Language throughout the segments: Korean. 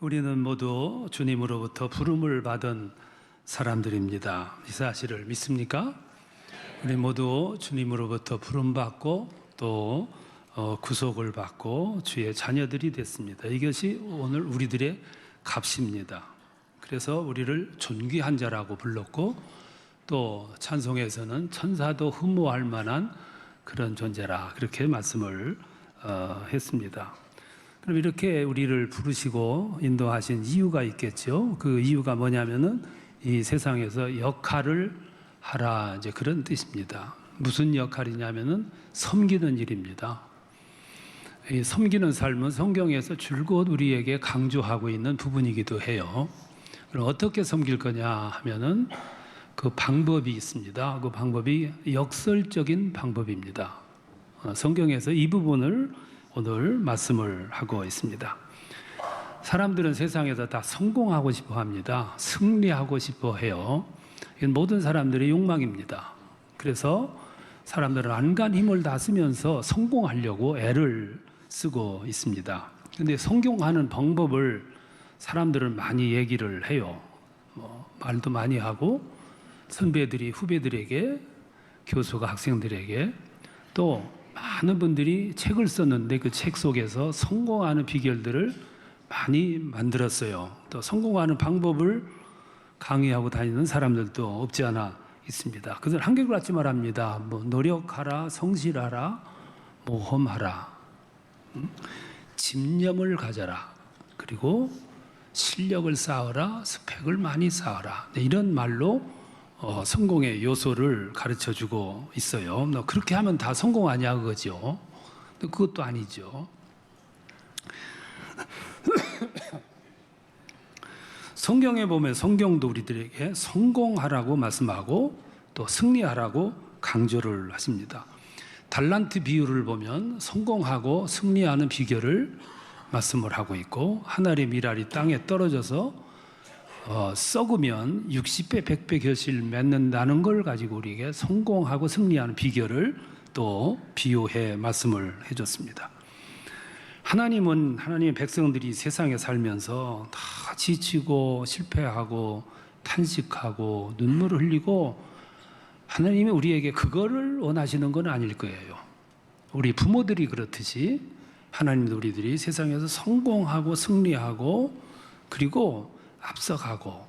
우리는 모두 주님으로부터 부름을 받은 사람들입니다. 이 사실을 믿습니까? 우리 모두 주님으로부터 부름받고 또 구속을 받고 주의 자녀들이 됐습니다. 이것이 오늘 우리들의 값입니다. 그래서 우리를 존귀한 자라고 불렀고 또 찬송에서는 천사도 흠모할 만한 그런 존재라 그렇게 말씀을 했습니다. 그럼 이렇게 우리를 부르시고 인도하신 이유가 있겠죠. 그 이유가 뭐냐면은 이 세상에서 역할을 하라, 이제 그런 뜻입니다. 무슨 역할이냐면은 섬기는 일입니다. 이 섬기는 삶은 성경에서 줄곧 우리에게 강조하고 있는 부분이기도 해요. 그럼 어떻게 섬길 거냐 하면은 그 방법이 있습니다. 그 방법이 역설적인 방법입니다. 성경에서 이 부분을 오늘 말씀을 하고 있습니다. 사람들은 세상에서 다 성공하고 싶어 합니다. 승리하고 싶어 해요. 이건 모든 사람들의 욕망입니다. 그래서 사람들은 안간 힘을 다 쓰면서 성공하려고 애를 쓰고 있습니다. 그런데 성공하는 방법을 사람들은 많이 얘기를 해요. 말도 많이 하고 선배들이 후배들에게, 교수가 학생들에게, 또 많은 분들이 책을 썼는데 그 책 속에서 성공하는 비결들을 많이 만들었어요. 또 성공하는 방법을 강의하고 다니는 사람들도 없지 않아 있습니다. 그들 한결같이 말합니다. 노력하라, 성실하라, 모험하라, 집념을 가져라, 그리고 실력을 쌓아라, 스펙을 많이 쌓아라. 이런 말로 성공의 요소를 가르쳐주고 있어요. 너 그렇게 하면 다 성공하냐 그거죠. 그것도 아니죠. 성경에 보면 성경도 우리들에게 성공하라고 말씀하고 또 승리하라고 강조를 하십니다. 달란트 비유를 보면 성공하고 승리하는 비결을 말씀을 하고 있고, 하늘의 밀알이 땅에 떨어져서 썩으면 60배, 100배 결실을 맺는다는 걸 가지고 우리에게 성공하고 승리하는 비결을 또 비유해 말씀을 해줬습니다. 하나님은 하나님의 백성들이 세상에 살면서 다 지치고 실패하고 탄식하고 눈물을 흘리고 하나님이 우리에게 그거를 원하시는 건 아닐 거예요. 우리 부모들이 그렇듯이 하나님도 우리들이 세상에서 성공하고 승리하고 그리고 앞서가고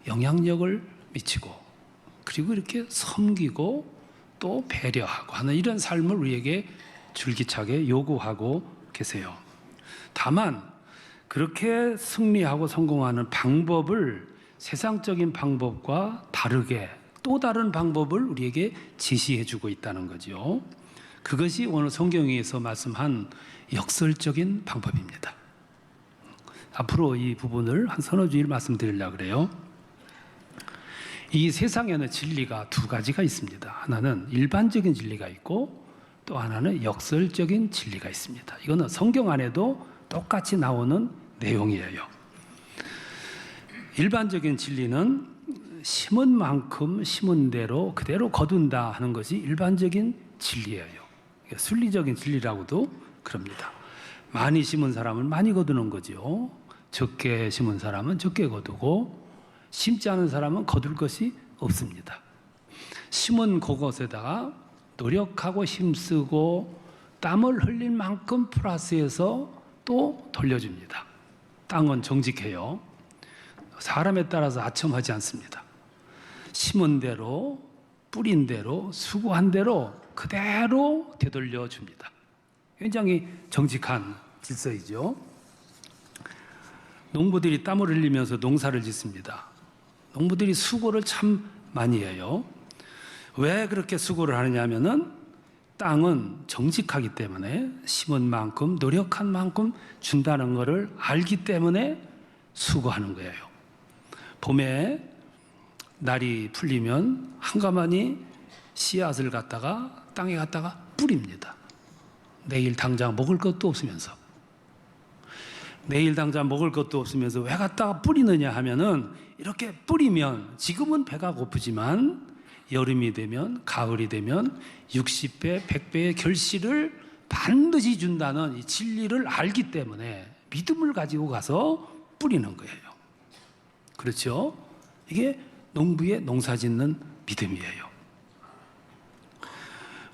영향력을 미치고 그리고 이렇게 섬기고 또 배려하고 하는 이런 삶을 우리에게 줄기차게 요구하고 계세요. 다만 그렇게 승리하고 성공하는 방법을 세상적인 방법과 다르게 또 다른 방법을 우리에게 제시해 주고 있다는 거죠. 그것이 오늘 성경에서 말씀한 역설적인 방법입니다. 앞으로 이 부분을 한 서너 주일 말씀드리려고 그래요. 이 세상에는 진리가 두 가지가 있습니다. 하나는 일반적인 진리가 있고 또 하나는 역설적인 진리가 있습니다. 이거는 성경 안에도 똑같이 나오는 내용이에요. 일반적인 진리는 심은 만큼 심은 대로 그대로 거둔다 하는 것이 일반적인 진리예요. 순리적인 진리라고도 그럽니다. 많이 심은 사람은 많이 거두는 거죠. 적게 심은 사람은 적게 거두고 심지 않은 사람은 거둘 것이 없습니다. 심은 그것에다가 노력하고 힘쓰고 땀을 흘릴 만큼 플러스해서 또 돌려줍니다. 땅은 정직해요. 사람에 따라서 아첨하지 않습니다. 심은 대로 뿌린 대로 수고한 대로 그대로 되돌려 줍니다. 굉장히 정직한 질서이죠. 농부들이 땀을 흘리면서 농사를 짓습니다. 농부들이 수고를 참 많이 해요. 왜 그렇게 수고를 하느냐 하면은 땅은 정직하기 때문에 심은 만큼 노력한 만큼 준다는 것을 알기 때문에 수고하는 거예요. 봄에 날이 풀리면 한가마니 씨앗을 갖다가 땅에 갖다가 뿌립니다. 내일 당장 먹을 것도 없으면서. 내일 당장 먹을 것도 없으면서 왜 갖다가 뿌리느냐 하면은 이렇게 뿌리면 지금은 배가 고프지만 여름이 되면 가을이 되면 60배, 100배의 결실을 반드시 준다는 이 진리를 알기 때문에 믿음을 가지고 가서 뿌리는 거예요. 그렇죠? 이게 농부의 농사짓는 믿음이에요.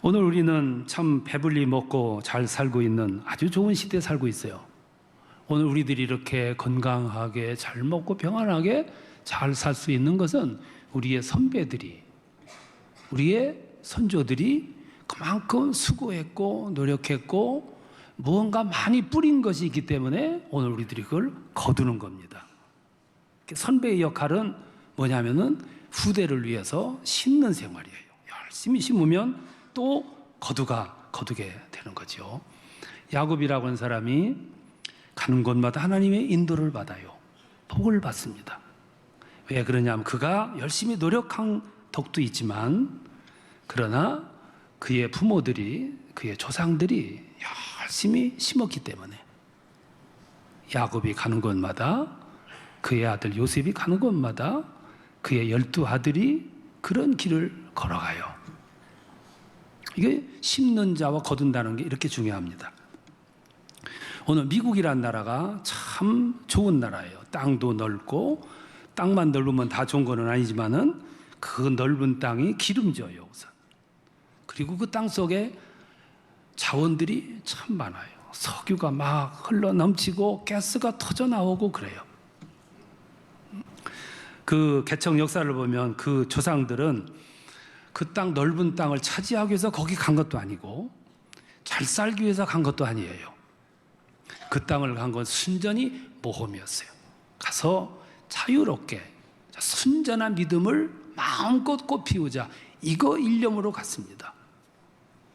오늘 우리는 참 배불리 먹고 잘 살고 있는 아주 좋은 시대에 살고 있어요. 오늘 우리들이 이렇게 건강하게 잘 먹고 평안하게 잘 살 수 있는 것은 우리의 선배들이, 우리의 선조들이 그만큼 수고했고 노력했고 무언가 많이 뿌린 것이 있기 때문에 오늘 우리들이 그걸 거두는 겁니다. 선배의 역할은 뭐냐면은 후대를 위해서 심는 생활이에요. 열심히 심으면 또 거두게 되는 거죠. 야곱이라고 하는 사람이 가는 곳마다 하나님의 인도를 받아요. 복을 받습니다. 왜 그러냐면 그가 열심히 노력한 덕도 있지만 그러나 그의 부모들이, 그의 조상들이 열심히 심었기 때문에 야곱이 가는 곳마다, 그의 아들 요셉이 가는 곳마다 그의 12 아들이 그런 길을 걸어가요. 이게 심는 자와 거둔다는 게 이렇게 중요합니다. 오늘 미국이란 나라가 참 좋은 나라예요. 땅도 넓고, 땅만 넓으면 다 좋은 건 아니지만은 그 넓은 땅이 기름져요, 우선. 그리고 그 땅 속에 자원들이 참 많아요. 석유가 막 흘러 넘치고 가스가 터져 나오고 그래요. 그 개척 역사를 보면 그 조상들은 그 땅 넓은 땅을 차지하기 위해서 거기 간 것도 아니고 잘 살기 위해서 간 것도 아니에요. 그 땅을 간 건 순전히 모험이었어요. 가서 자유롭게 순전한 믿음을 마음껏 꽃피우자, 이거 일념으로 갔습니다.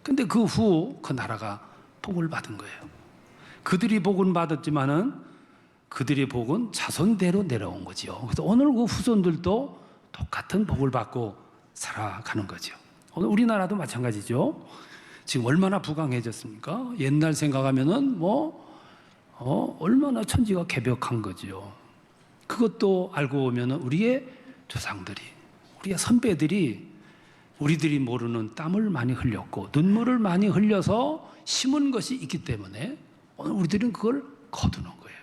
근데 그 후 그 나라가 복을 받은 거예요. 그들이 복은 받았지만은 그들의 복은 자손대로 내려온 거죠. 그래서 오늘 그 후손들도 똑같은 복을 받고 살아가는 거죠. 오늘 우리나라도 마찬가지죠. 지금 얼마나 부강해졌습니까? 옛날 생각하면은 얼마나 천지가 개벽한 거죠. 그것도 알고 보면은 우리의 조상들이, 우리의 선배들이 우리들이 모르는 땀을 많이 흘렸고 눈물을 많이 흘려서 심은 것이 있기 때문에 오늘 우리들은 그걸 거두는 거예요.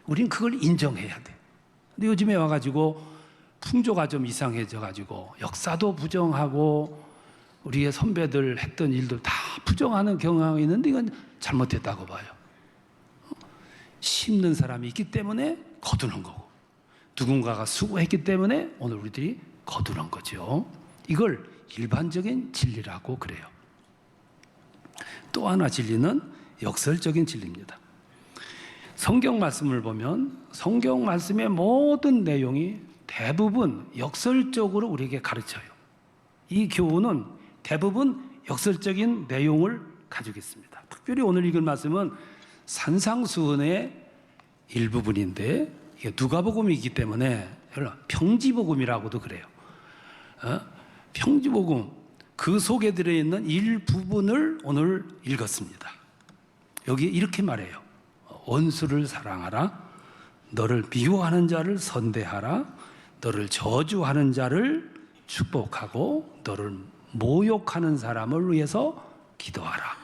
우리는 그걸 인정해야 돼. 근데 요즘에 와가지고 풍조가 좀 이상해져가지고 역사도 부정하고 우리의 선배들 했던 일도 다 부정하는 경향이 있는데 이건 잘못됐다고 봐요. 심는 사람이 있기 때문에 거두는 거고 누군가가 수고했기 때문에 오늘 우리들이 거두는 거죠. 이걸 일반적인 진리라고 그래요. 또 하나 진리는 역설적인 진리입니다. 성경 말씀을 보면 성경 말씀의 모든 내용이 대부분 역설적으로 우리에게 가르쳐요. 이 교훈은 대부분 역설적인 내용을 가지고 있습니다. 특별히 오늘 읽은 말씀은 산상수훈의 일부분인데 이게 누가복음이기 때문에 평지복음이라고도 그래요. 평지복음 그 속에 들어있는 일부분을 오늘 읽었습니다. 여기 이렇게 말해요. 원수를 사랑하라. 너를 미워하는 자를 선대하라. 너를 저주하는 자를 축복하고 너를 모욕하는 사람을 위해서 기도하라.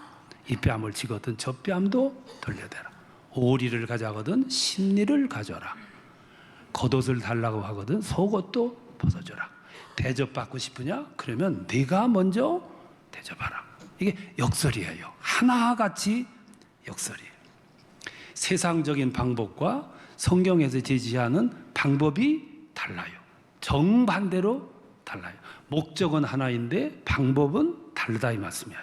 이 뺨을 치거든 저 뺨도 돌려대라. 오리를 가져가거든 심리를 가져라. 겉옷을 달라고 하거든 속옷도 벗어줘라. 대접받고 싶으냐? 그러면 네가 먼저 대접하라. 이게 역설이에요. 하나같이 역설이에요. 세상적인 방법과 성경에서 제시하는 방법이 달라요. 정반대로 달라요. 목적은 하나인데 방법은 다르다 이 말씀이에요.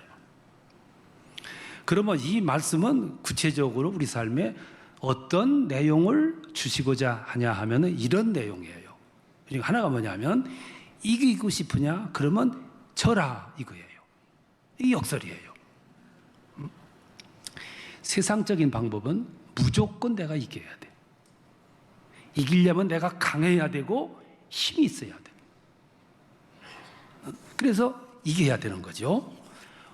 그러면 이 말씀은 구체적으로 우리 삶에 어떤 내용을 주시고자 하냐 하면 이런 내용이에요. 그러니까 하나가 뭐냐면 이기고 싶으냐? 그러면 져라 이거예요. 이게 역설이에요. 세상적인 방법은 무조건 내가 이겨야 돼. 이기려면 내가 강해야 되고 힘이 있어야 돼. 그래서 이겨야 되는 거죠.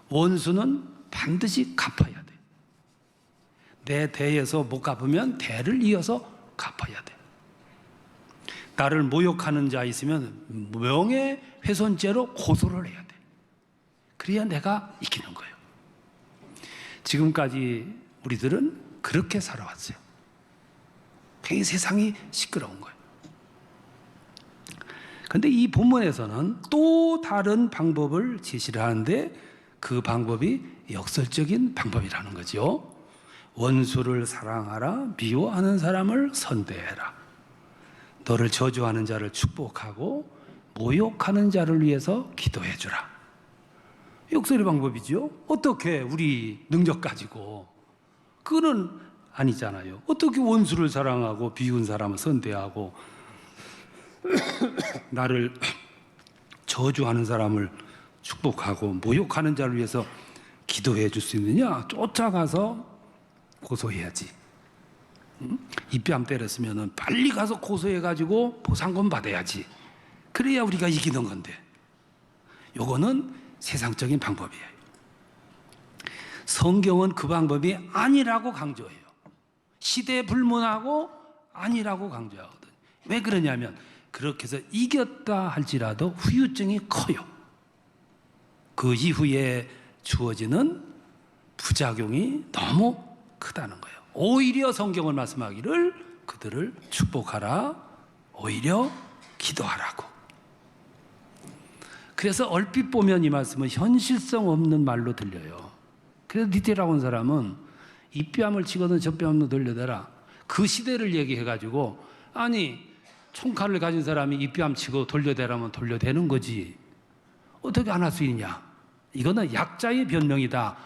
원수는 반드시 갚아야 돼. 내 대에서 못 갚으면 대를 이어서 갚아야 돼. 나를 모욕하는 자 있으면 명예훼손죄로 고소를 해야 돼. 그래야 내가 이기는 거예요. 지금까지 우리들은 그렇게 살아왔어요. 굉장히 세상이 시끄러운 거예요. 그런데 이 본문에서는 또 다른 방법을 제시를 하는데 그 방법이 역설적인 방법이라는 거죠. 원수를 사랑하라, 미워하는 사람을 선대해라. 너를 저주하는 자를 축복하고 모욕하는 자를 위해서 기도해 주라. 역설의 방법이죠. 어떻게 우리 능력 가지고, 그거는 아니잖아요. 어떻게 원수를 사랑하고 비운 사람을 선대하고 나를 저주하는 사람을 축복하고 모욕하는 자를 위해서 기도해 줄 수 있느냐? 쫓아가서 고소해야지. 이 뺨 때렸으면 빨리 가서 고소해가지고 보상금 받아야지. 그래야 우리가 이기는 건데, 요거는 세상적인 방법이에요. 성경은 그 방법이 아니라고 강조해요. 시대에 불문하고 아니라고 강조하거든요. 왜 그러냐면 그렇게 해서 이겼다 할지라도 후유증이 커요. 그 이후에 주어지는 부작용이 너무 크다는 거예요. 오히려 성경을 말씀하기를 그들을 축복하라, 오히려 기도하라고. 그래서 얼핏 보면 이 말씀은 현실성 없는 말로 들려요. 그래서 니테라고 하는 사람은 이 뺨을 치거든 저 뺨을 돌려대라, 그 시대를 얘기해가지고, 아니 총칼을 가진 사람이 이 뺨 치고 돌려대라면 돌려대는 거지 어떻게 안 할 수 있냐, 이거는 약자의 변명이다,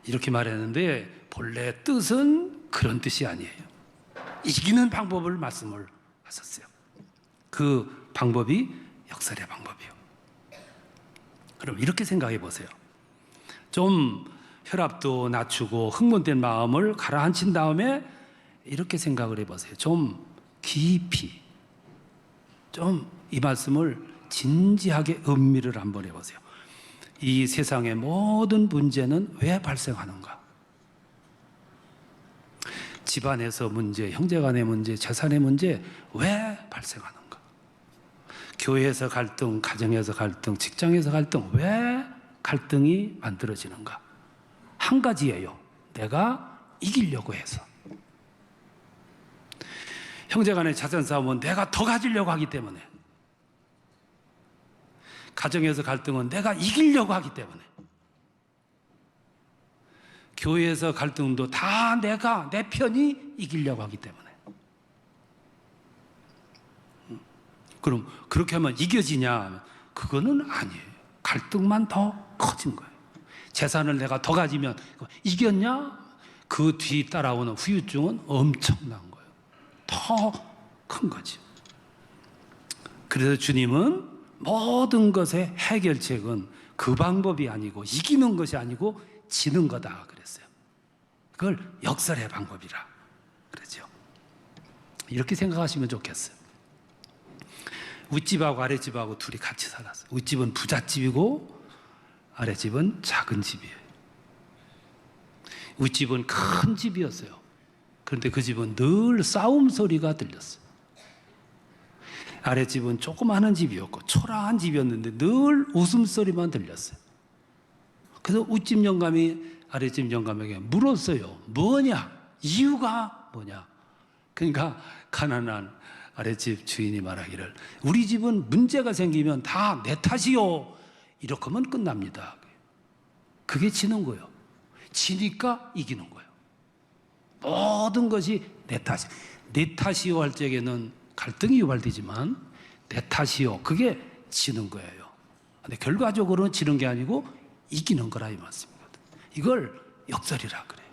이렇게 말했는데 본래 뜻은 그런 뜻이 아니에요. 이기는 방법을 말씀을 하셨어요. 그 방법이 역설의 방법이에요. 그럼 이렇게 생각해 보세요. 좀 혈압도 낮추고 흥분된 마음을 가라앉힌 다음에 이렇게 생각을 해보세요. 좀 깊이, 좀 이 말씀을 진지하게 음미를 한번 해보세요. 이 세상의 모든 문제는 왜 발생하는가? 집안에서 문제, 형제간의 문제, 재산의 문제 왜 발생하는가? 교회에서 갈등, 가정에서 갈등, 직장에서 갈등, 왜 갈등이 만들어지는가? 한 가지예요. 내가 이기려고 해서. 형제간의 자산 싸움은 내가 더 가지려고 하기 때문에. 가정에서 갈등은 내가 이기려고 하기 때문에. 교회에서 갈등도 다 내가, 내 편이 이기려고 하기 때문에. 그럼 그렇게 하면 이겨지냐? 그거는 아니에요. 갈등만 더 커진 거예요. 재산을 내가 더 가지면 이겼냐? 그 뒤 따라오는 후유증은 엄청난 거예요. 더 큰 거죠. 그래서 주님은 모든 것의 해결책은 그 방법이 아니고, 이기는 것이 아니고 지는 거다 그랬어요. 그걸 역설의 방법이라 그러죠. 이렇게 생각하시면 좋겠어요. 윗집하고 아랫집하고 둘이 같이 살았어요. 윗집은 부잣집이고 아랫집은 작은 집이에요. 윗집은 큰 집이었어요. 그런데 그 집은 늘 싸움 소리가 들렸어요. 아랫집은 조그마한 집이었고 초라한 집이었는데 늘 웃음소리만 들렸어요. 그래서 윗집 영감이 아랫집 영감에게 물었어요. 뭐냐? 이유가 뭐냐? 그러니까 가난한 아랫집 주인이 말하기를, 우리 집은 문제가 생기면 다 내 탓이요, 이렇게 하면 끝납니다. 그게 지는 거예요. 지니까 이기는 거예요. 모든 것이 내 탓이. 내 탓이요 할 적에는 갈등이 유발되지만 내 탓이요, 그게 지는 거예요. 근데 결과적으로는 지는 게 아니고 이기는 거라 이 말씀입니다. 이걸 역설이라 그래요.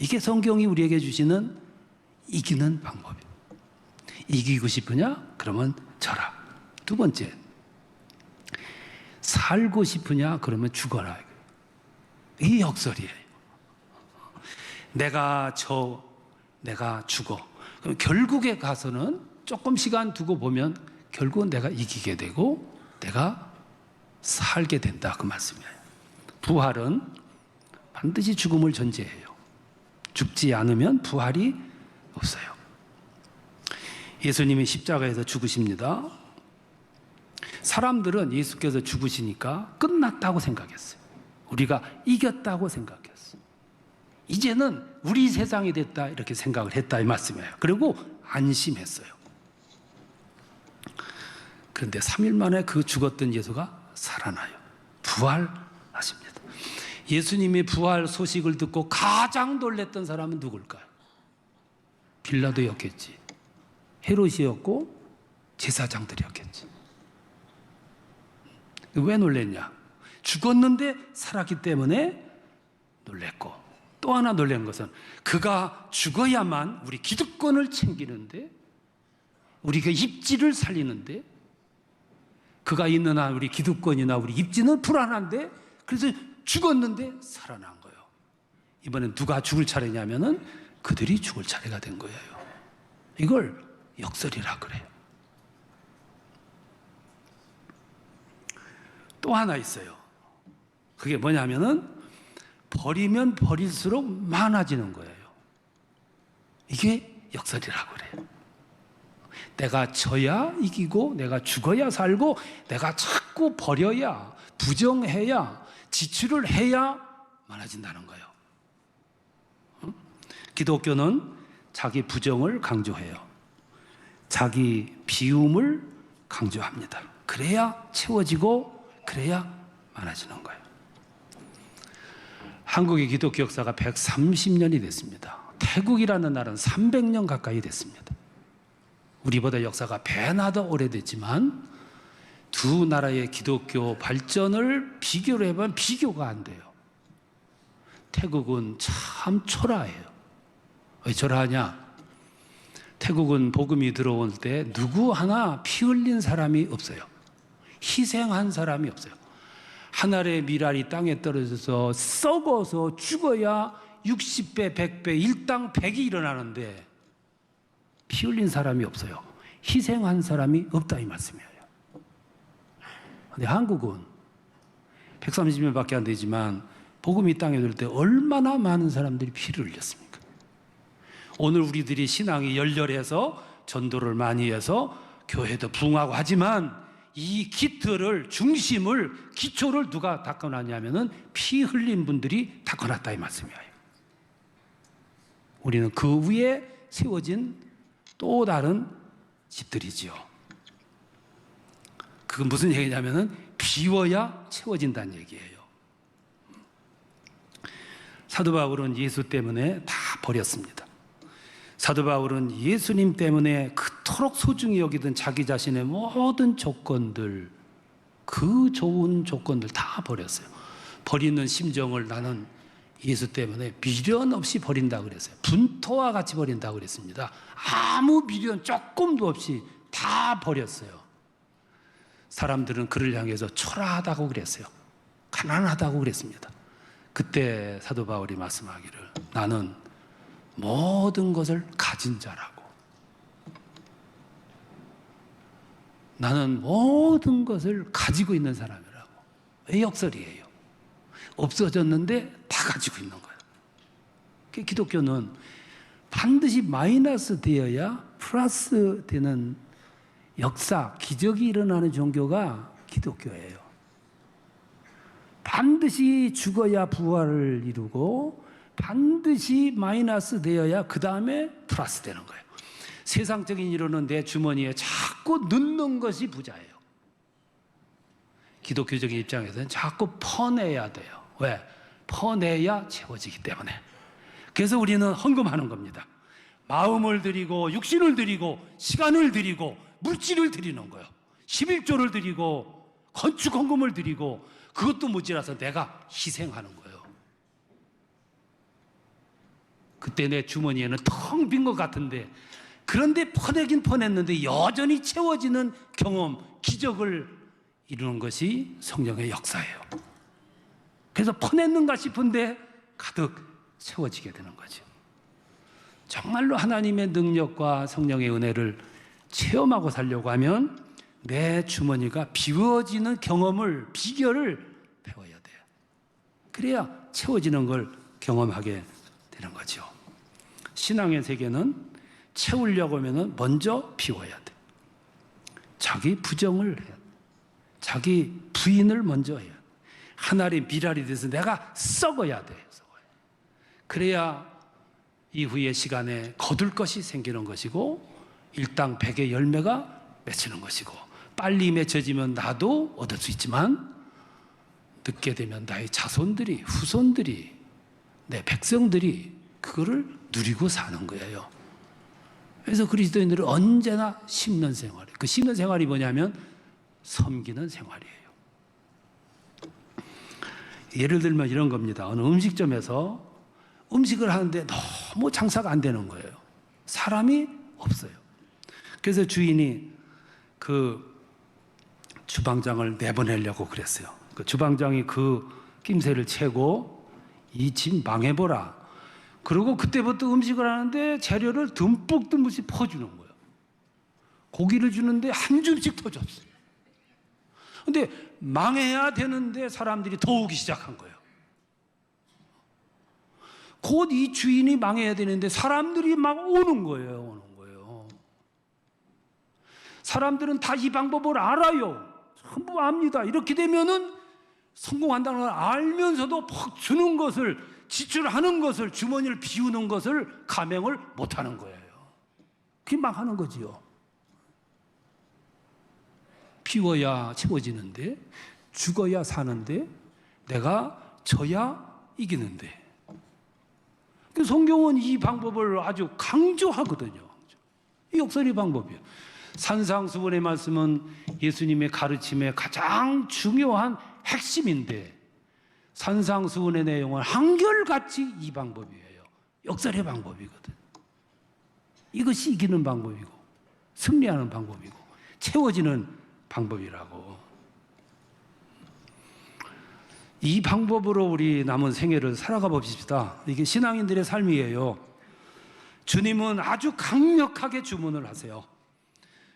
이게 성경이 우리에게 주시는 이기는 방법이에요. 이기고 싶으냐? 그러면 져라. 두 번째, 살고 싶으냐? 그러면 죽어라. 이 역설이에요. 내가 죽어. 그럼 결국에 가서는 조금 시간 두고 보면 결국은 내가 이기게 되고 내가 살게 된다, 그 말씀이에요. 부활은 반드시 죽음을 전제해요. 죽지 않으면 부활이 없어요. 예수님이 십자가에서 죽으십니다. 사람들은 예수께서 죽으시니까 끝났다고 생각했어요. 우리가 이겼다고 생각했어요. 이제는 우리 세상이 됐다 이렇게 생각을 했다 이 말씀이에요. 그리고 안심했어요. 그런데 3일 만에 그 죽었던 예수가 살아나요. 부활하십니다. 예수님이 부활 소식을 듣고 가장 놀랬던 사람은 누굴까요? 빌라도였겠지. 헤롯이었고 제사장들이었겠지. 왜 놀랬냐? 죽었는데 살았기 때문에 놀랬고, 또 하나 놀란 것은 그가 죽어야만 우리 기득권을 챙기는데, 우리가 입지를 살리는데, 그가 있는 한 우리 기득권이나 우리 입지는 불안한데, 그래서 죽었는데 살아난 거예요. 이번엔 누가 죽을 차례냐면은 그들이 죽을 차례가 된 거예요. 이걸 역설이라 그래요. 또 하나 있어요. 그게 뭐냐면은 버리면 버릴수록 많아지는 거예요. 이게 역설이라고 그래요. 내가 져야 이기고 내가 죽어야 살고 내가 자꾸 버려야, 부정해야, 지출을 해야 많아진다는 거예요. 기독교는 자기 부정을 강조해요. 자기 비움을 강조합니다. 그래야 채워지고 그래야 많아지는 거예요. 한국의 기독교 역사가 130년이 됐습니다. 태국이라는 나라는 300년 가까이 됐습니다. 우리보다 역사가 배나 더 오래됐지만 두 나라의 기독교 발전을 비교를 해보면 비교가 안 돼요. 태국은 참 초라해요. 왜 초라하냐? 태국은 복음이 들어올 때 누구 하나 피 흘린 사람이 없어요. 희생한 사람이 없어요. 한 알의 밀알이 땅에 떨어져서 썩어서 죽어야 60배, 100배, 일당 100이 일어나는데 피 흘린 사람이 없어요. 희생한 사람이 없다 이 말씀이에요. 근데 한국은 130년밖에 안 되지만 복음이 땅에 들 때 얼마나 많은 사람들이 피를 흘렸습니까? 오늘 우리들이 신앙이 열렬해서 전도를 많이 해서 교회도 부흥하고 하지만 이 기틀을, 중심을, 기초를 누가 닦아놨냐면은 피 흘린 분들이 닦아놨다 이 말씀이에요. 우리는 그 위에 세워진 또 다른 집들이지요. 그건 무슨 얘기냐면은 비워야 채워진다는 얘기예요. 사도 바울은 예수 때문에 다 버렸습니다. 사도 바울은 예수님 때문에 그토록 소중히 여기던 자기 자신의 모든 조건들, 그 좋은 조건들 다 버렸어요. 버리는 심정을 나는 예수 때문에 미련 없이 버린다고 그랬어요. 분토와 같이 버린다고 그랬습니다. 아무 미련 조금도 없이 다 버렸어요. 사람들은 그를 향해서 초라하다고 그랬어요. 가난하다고 그랬습니다. 그때 사도 바울이 말씀하기를 나는 모든 것을 가진 자라고, 나는 모든 것을 가지고 있는 사람이라고. 왜 역설이에요? 없어졌는데 다 가지고 있는 거예요. 기독교는 반드시 마이너스 되어야 플러스 되는 역사, 기적이 일어나는 종교가 기독교예요. 반드시 죽어야 부활을 이루고 반드시 마이너스 되어야 그 다음에 플러스 되는 거예요. 세상적인 이론은 내 주머니에 자꾸 넣는 것이 부자예요. 기독교적인 입장에서는 자꾸 퍼내야 돼요. 왜? 퍼내야 채워지기 때문에. 그래서 우리는 헌금하는 겁니다. 마음을 드리고 육신을 드리고 시간을 드리고 물질을 드리는 거예요. 11조를 드리고 건축 헌금을 드리고 그것도 모자라서 내가 희생하는 거예요. 그때 내 주머니에는 텅 빈 것 같은데, 그런데 퍼내긴 퍼냈는데 여전히 채워지는 경험, 기적을 이루는 것이 성령의 역사예요. 그래서 퍼냈는가 싶은데 가득 채워지게 되는 거죠. 정말로 하나님의 능력과 성령의 은혜를 체험하고 살려고 하면 내 주머니가 비워지는 경험을, 비결을 배워야 돼요. 그래야 채워지는 걸 경험하게 되는 거죠. 신앙의 세계는 채우려고 하면 먼저 비워야 돼. 자기 부정을 해야 돼. 자기 부인을 먼저 해야 돼. 한 알이 밀알이 돼서 내가 썩어야 돼. 그래야 이후의 시간에 거둘 것이 생기는 것이고 일당 백의 열매가 맺히는 것이고, 빨리 맺혀지면 나도 얻을 수 있지만 늦게 되면 나의 자손들이, 후손들이, 내 백성들이 그거를 누리고 사는 거예요. 그래서 그리스도인들은 언제나 심는 생활, 그 심는 생활이 뭐냐면 섬기는 생활이에요. 예를 들면 이런 겁니다. 어느 음식점에서 음식을 하는데 너무 장사가 안 되는 거예요. 사람이 없어요. 그래서 주인이 그 주방장을 내보내려고 그랬어요. 그 주방장이 그 낌새를 채고 이 집 망해보라. 그리고 그때부터 음식을 하는데 재료를 듬뿍 퍼주는 거예요. 고기를 주는데 한 줌씩 더 줬어요. 근데 망해야 되는데 사람들이 더 오기 시작한 거예요. 곧 이 주인이 망해야 되는데 사람들이 막 오는 거예요. 사람들은 다 이 방법을 알아요. 전부 압니다. 이렇게 되면은 성공한다는 걸 알면서도 퍽 주는 것을, 지출하는 것을, 주머니를 비우는 것을 감행을 못하는 거예요. 그게 망하는 거지요. 비워야 채워지는데, 죽어야 사는데, 내가 져야 이기는데. 성경은 이 방법을 아주 강조하거든요. 이 역설의 방법이에요. 산상수훈의 말씀은 예수님의 가르침의 가장 중요한 핵심인데, 산상수훈의 내용은 한결같이 이 방법이에요. 역설의 방법이거든. 이것이 이기는 방법이고 승리하는 방법이고 채워지는 방법이라고. 이 방법으로 우리 남은 생애를 살아가 봅시다. 이게 신앙인들의 삶이에요. 주님은 아주 강력하게 주문을 하세요.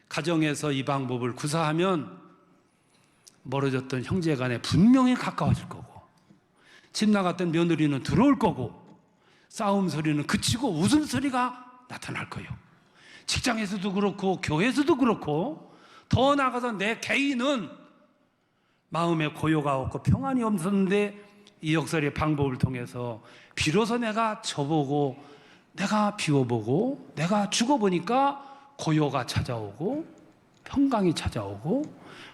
가정에서 이 방법을 구사하면 멀어졌던 형제간에 분명히 가까워질 거고, 집 나갔던 며느리는 들어올 거고, 싸움 소리는 그치고 웃음소리가 나타날 거예요. 직장에서도 그렇고 교회에서도 그렇고, 더 나아가서 내 개인은 마음에 고요가 없고 평안이 없었는데 이 역설의 방법을 통해서 비로소 내가 져보고, 내가 비워보고, 내가 죽어보니까 고요가 찾아오고 평강이 찾아오고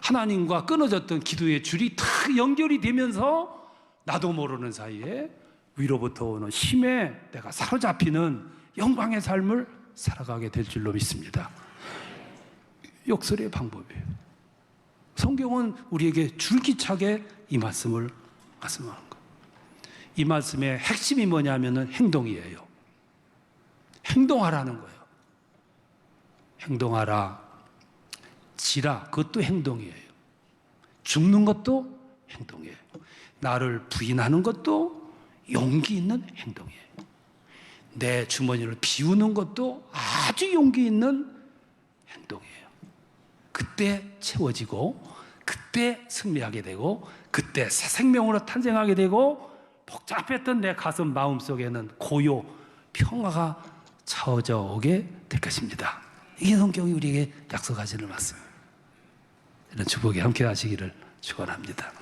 하나님과 끊어졌던 기도의 줄이 탁 연결이 되면서 나도 모르는 사이에 위로부터 오는 힘에 내가 사로잡히는 영광의 삶을 살아가게 될 줄로 믿습니다. 역설의 방법이에요. 성경은 우리에게 줄기차게 이 말씀을 말씀하는 거예요. 이 말씀의 핵심이 뭐냐면은 행동이에요. 행동하라는 거예요. 행동하라, 지라, 그것도 행동이에요. 죽는 것도 행동이에요. 나를 부인하는 것도 용기 있는 행동이에요. 내 주머니를 비우는 것도 아주 용기 있는 행동이에요. 그때 채워지고, 그때 승리하게 되고, 그때 새 생명으로 탄생하게 되고, 복잡했던 내 가슴 마음속에는 고요, 평화가 차오져 오게 될 것입니다. 이게 성경이 우리에게 약속하시는 말씀. 이런 축복이 함께 하시기를 축원합니다.